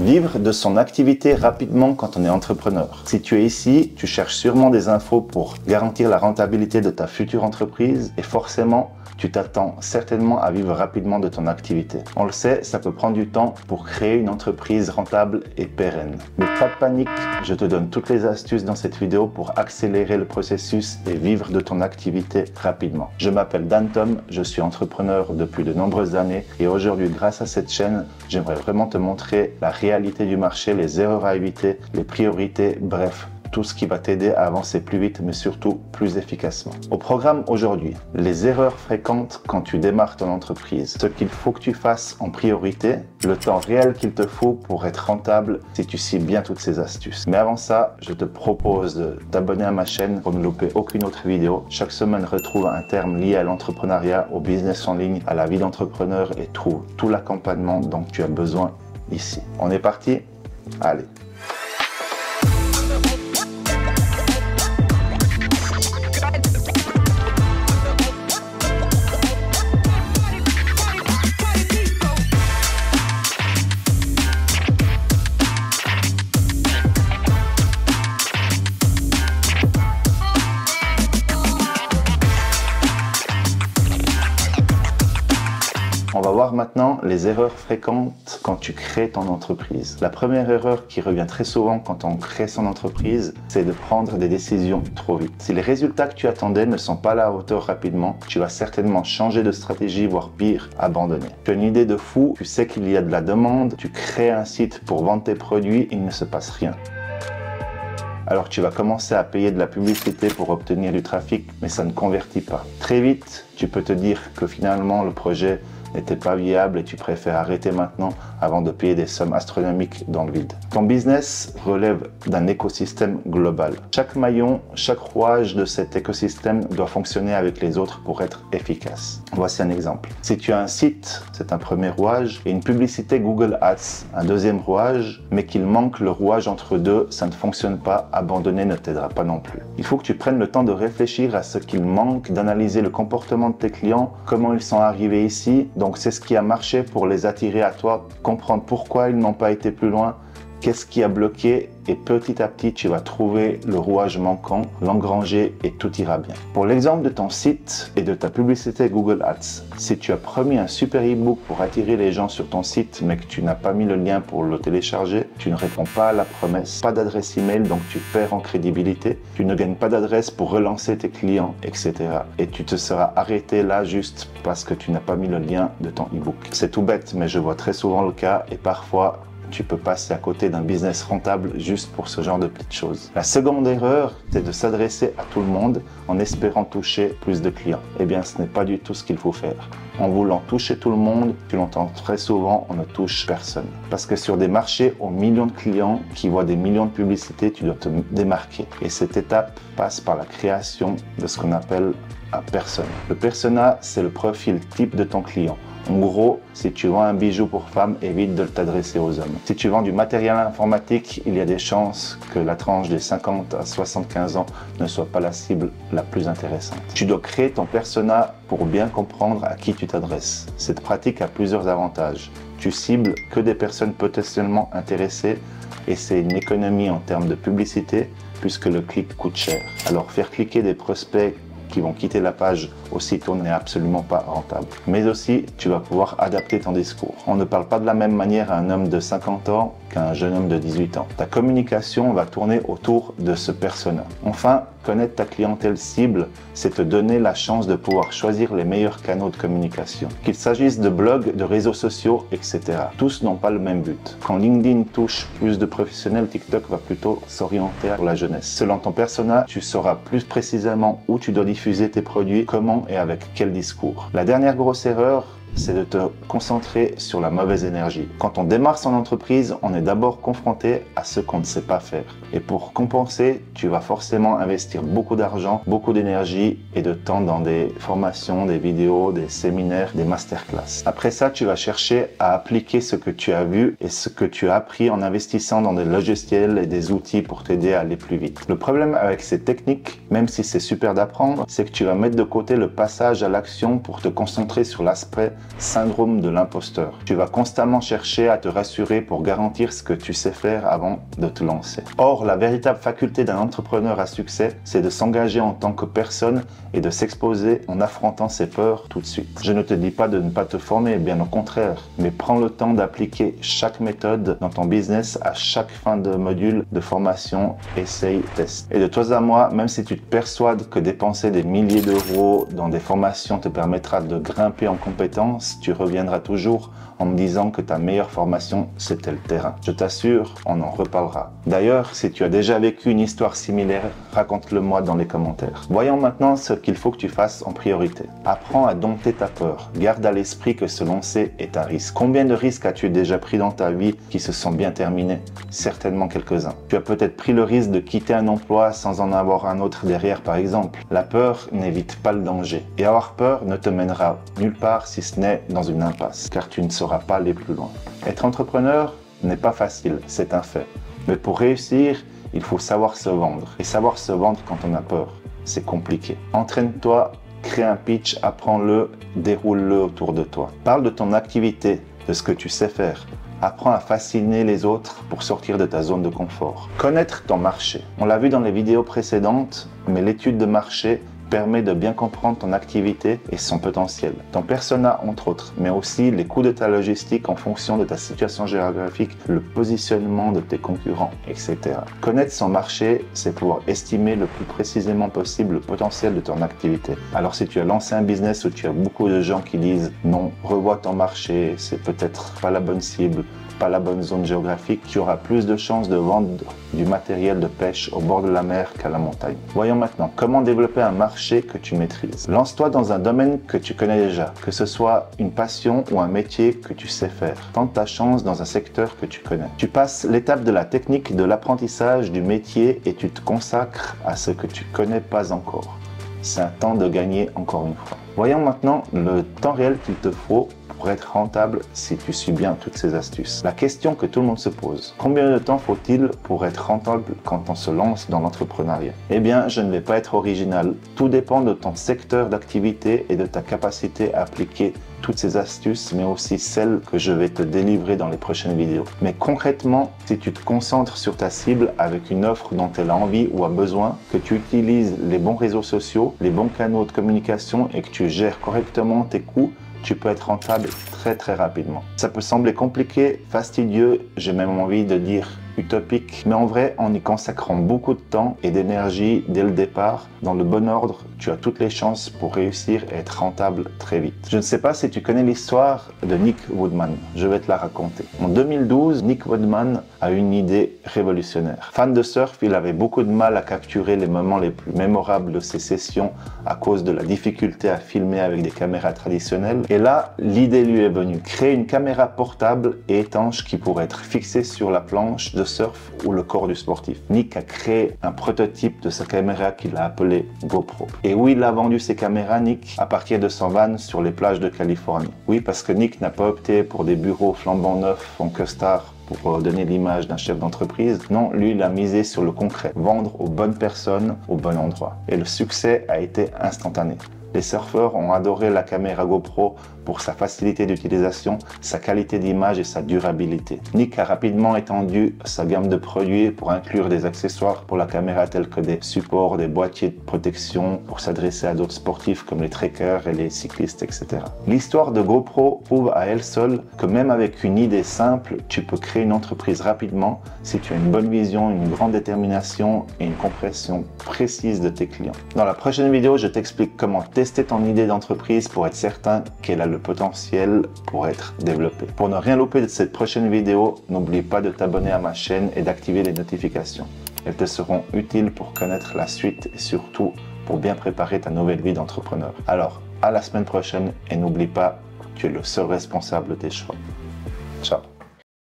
Vivre de son activité rapidement quand on est entrepreneur. Si tu es ici, tu cherches sûrement des infos pour garantir la rentabilité de ta future entreprise et forcément, tu t'attends certainement à vivre rapidement de ton activité. On le sait, ça peut prendre du temps pour créer une entreprise rentable et pérenne. Mais pas de panique, je te donne toutes les astuces dans cette vidéo pour accélérer le processus et vivre de ton activité rapidement. Je m'appelle Dan Tom, je suis entrepreneur depuis de nombreuses années et aujourd'hui, grâce à cette chaîne, j'aimerais vraiment te montrer la réalité du marché, les erreurs à éviter, les priorités, bref, tout ce qui va t'aider à avancer plus vite, mais surtout plus efficacement. Au programme aujourd'hui, les erreurs fréquentes quand tu démarres ton entreprise, ce qu'il faut que tu fasses en priorité, le temps réel qu'il te faut pour être rentable si tu cibles bien toutes ces astuces. Mais avant ça, je te propose de t'abonner à ma chaîne pour ne louper aucune autre vidéo. Chaque semaine, retrouve un terme lié à l'entrepreneuriat, au business en ligne, à la vie d'entrepreneur et trouve tout l'accompagnement dont tu as besoin ici. On est parti? Allez! On va voir maintenant les erreurs fréquentes quand tu crées ton entreprise. La première erreur qui revient très souvent quand on crée son entreprise, c'est de prendre des décisions trop vite. Si les résultats que tu attendais ne sont pas à la hauteur rapidement, tu vas certainement changer de stratégie, voire pire, abandonner. Tu as une idée de fou, tu sais qu'il y a de la demande, tu crées un site pour vendre tes produits, il ne se passe rien. Alors tu vas commencer à payer de la publicité pour obtenir du trafic, mais ça ne convertit pas. Très vite, tu peux te dire que finalement le projet n'était pas viable et tu préfères arrêter maintenant avant de payer des sommes astronomiques dans le vide. Ton business relève d'un écosystème global. Chaque maillon, chaque rouage de cet écosystème doit fonctionner avec les autres pour être efficace. Voici un exemple. Si tu as un site, c'est un premier rouage, et une publicité Google Ads, un deuxième rouage, mais qu'il manque le rouage entre deux, ça ne fonctionne pas, abandonner ne t'aidera pas non plus. Il faut que tu prennes le temps de réfléchir à ce qu'il manque, d'analyser le comportement de tes clients, comment ils sont arrivés ici. Donc c'est ce qui a marché pour les attirer à toi, comprendre pourquoi ils n'ont pas été plus loin, qu'est-ce qui a bloqué et petit à petit tu vas trouver le rouage manquant, l'engranger et tout ira bien. Pour l'exemple de ton site et de ta publicité Google Ads, si tu as promis un super e-book pour attirer les gens sur ton site mais que tu n'as pas mis le lien pour le télécharger, tu ne réponds pas à la promesse, pas d'adresse email donc tu perds en crédibilité, tu ne gagnes pas d'adresse pour relancer tes clients, etc. Et tu te seras arrêté là juste parce que tu n'as pas mis le lien de ton e-book. C'est tout bête mais je vois très souvent le cas et parfois tu peux passer à côté d'un business rentable juste pour ce genre de petites choses. La seconde erreur, c'est de s'adresser à tout le monde en espérant toucher plus de clients. Eh bien, ce n'est pas du tout ce qu'il faut faire. En voulant toucher tout le monde, tu l'entends très souvent, on ne touche personne. Parce que sur des marchés aux millions de clients qui voient des millions de publicités, tu dois te démarquer. Et cette étape passe par la création de ce qu'on appelle un persona. Le persona, c'est le profil type de ton client. En gros, si tu vends un bijou pour femme, évite de t'adresser aux hommes. Si tu vends du matériel informatique, il y a des chances que la tranche des 50 à 75 ans ne soit pas la cible la plus intéressante. Tu dois créer ton persona pour bien comprendre à qui tu t'adresses. Cette pratique a plusieurs avantages. Tu cibles que des personnes potentiellement intéressées et c'est une économie en termes de publicité puisque le clic coûte cher. Alors faire cliquer des prospects qui vont quitter la page aussitôt n'est absolument pas rentable. Mais aussi, tu vas pouvoir adapter ton discours. On ne parle pas de la même manière à un homme de 50 ans qu'à un jeune homme de 18 ans. Ta communication va tourner autour de ce persona. Enfin, connaître ta clientèle cible, c'est te donner la chance de pouvoir choisir les meilleurs canaux de communication. Qu'il s'agisse de blogs, de réseaux sociaux, etc. Tous n'ont pas le même but. Quand LinkedIn touche plus de professionnels, TikTok va plutôt s'orienter vers la jeunesse. Selon ton persona, tu sauras plus précisément où tu dois diffuser tes produits, comment et avec quel discours. La dernière grosse erreur, c'est de te concentrer sur la mauvaise énergie. Quand on démarre son entreprise, on est d'abord confronté à ce qu'on ne sait pas faire. Et pour compenser, tu vas forcément investir beaucoup d'argent, beaucoup d'énergie et de temps dans des formations, des vidéos, des séminaires, des masterclass. Après ça, tu vas chercher à appliquer ce que tu as vu et ce que tu as appris en investissant dans des logiciels et des outils pour t'aider à aller plus vite. Le problème avec ces techniques, même si c'est super d'apprendre, c'est que tu vas mettre de côté le passage à l'action pour te concentrer sur l'aspect syndrome de l'imposteur. Tu vas constamment chercher à te rassurer pour garantir ce que tu sais faire avant de te lancer. Or, la véritable faculté d'un entrepreneur à succès, c'est de s'engager en tant que personne et de s'exposer en affrontant ses peurs tout de suite. Je ne te dis pas de ne pas te former, bien au contraire, mais prends le temps d'appliquer chaque méthode dans ton business à chaque fin de module de formation, essaye, teste. Et de toi à moi, même si tu te persuades que dépenser des milliers d'euros dans des formations te permettra de grimper en compétences, tu reviendras toujours en me disant que ta meilleure formation, c'était le terrain. Je t'assure, on en reparlera. D'ailleurs, si tu as déjà vécu une histoire similaire, raconte-le-moi dans les commentaires. Voyons maintenant ce qu'il faut que tu fasses en priorité. Apprends à dompter ta peur. Garde à l'esprit que se lancer est un risque. Combien de risques as-tu déjà pris dans ta vie qui se sont bien terminés? Certainement quelques-uns. Tu as peut-être pris le risque de quitter un emploi sans en avoir un autre derrière, par exemple. La peur n'évite pas le danger. Et avoir peur ne te mènera nulle part si ce n'est dans une impasse, car tu ne sauras pas aller plus loin. Être entrepreneur n'est pas facile, c'est un fait. Mais pour réussir, il faut savoir se vendre. Et savoir se vendre quand on a peur, c'est compliqué. Entraîne-toi, crée un pitch, apprends-le, déroule-le autour de toi. Parle de ton activité, de ce que tu sais faire. Apprends à fasciner les autres pour sortir de ta zone de confort. Connaître ton marché. On l'a vu dans les vidéos précédentes, mais l'étude de marché permet de bien comprendre ton activité et son potentiel. Ton persona, entre autres, mais aussi les coûts de ta logistique en fonction de ta situation géographique, le positionnement de tes concurrents, etc. Connaître son marché, c'est pouvoir estimer le plus précisément possible le potentiel de ton activité. Alors si tu as lancé un business où tu as beaucoup de gens qui disent non, revois ton marché, c'est peut-être pas la bonne cible, pas la bonne zone géographique, tu auras plus de chances de vendre du matériel de pêche au bord de la mer qu'à la montagne. Voyons maintenant comment développer un marché que tu maîtrises. Lance-toi dans un domaine que tu connais déjà, que ce soit une passion ou un métier que tu sais faire. Tente ta chance dans un secteur que tu connais. Tu passes l'étape de la technique de l'apprentissage du métier et tu te consacres à ce que tu connais pas encore. C'est un temps de gagner encore une fois. Voyons maintenant le temps réel qu'il te faut pour être rentable si tu suis bien toutes ces astuces. La question que tout le monde se pose, combien de temps faut-il pour être rentable quand on se lance dans l'entrepreneuriat? Eh bien, je ne vais pas être original. Tout dépend de ton secteur d'activité et de ta capacité à appliquer toutes ces astuces, mais aussi celles que je vais te délivrer dans les prochaines vidéos. Mais concrètement, si tu te concentres sur ta cible avec une offre dont elle a envie ou a besoin, que tu utilises les bons réseaux sociaux, les bons canaux de communication et que tu gères correctement tes coûts, tu peux être rentable très rapidement. Ça peut sembler compliqué, fastidieux, j'ai même envie de dire utopique, mais en vrai, en y consacrant beaucoup de temps et d'énergie dès le départ, dans le bon ordre, tu as toutes les chances pour réussir et être rentable très vite. Je ne sais pas si tu connais l'histoire de Nick Woodman, je vais te la raconter. En 2012, Nick Woodman a une idée révolutionnaire. Fan de surf, il avait beaucoup de mal à capturer les moments les plus mémorables de ses sessions à cause de la difficulté à filmer avec des caméras traditionnelles. Et là, l'idée lui est venue, créer une caméra portable et étanche qui pourrait être fixée sur la planche de surf ou le corps du sportif. Nick a créé un prototype de sa caméra qu'il a appelé GoPro. Et oui, il a vendu ses caméras, Nick, à partir de son van sur les plages de Californie. Oui, parce que Nick n'a pas opté pour des bureaux flambant neufs en costard pour donner l'image d'un chef d'entreprise. Non, lui, il a misé sur le concret, vendre aux bonnes personnes au bon endroit. Et le succès a été instantané. Les surfeurs ont adoré la caméra GoPro pour sa facilité d'utilisation, sa qualité d'image et sa durabilité. Nick a rapidement étendu sa gamme de produits pour inclure des accessoires pour la caméra tels que des supports, des boîtiers de protection pour s'adresser à d'autres sportifs comme les trekkers et les cyclistes, etc. L'histoire de GoPro prouve à elle seule que même avec une idée simple, tu peux créer une entreprise rapidement si tu as une bonne vision, une grande détermination et une compréhension précise de tes clients. Dans la prochaine vidéo, je t'explique comment tester ton idée d'entreprise pour être certain qu'elle a le potentiel pour être développée. Pour ne rien louper de cette prochaine vidéo, n'oublie pas de t'abonner à ma chaîne et d'activer les notifications. Elles te seront utiles pour connaître la suite et surtout pour bien préparer ta nouvelle vie d'entrepreneur. Alors, à la semaine prochaine et n'oublie pas, tu es le seul responsable de tes choix. Ciao.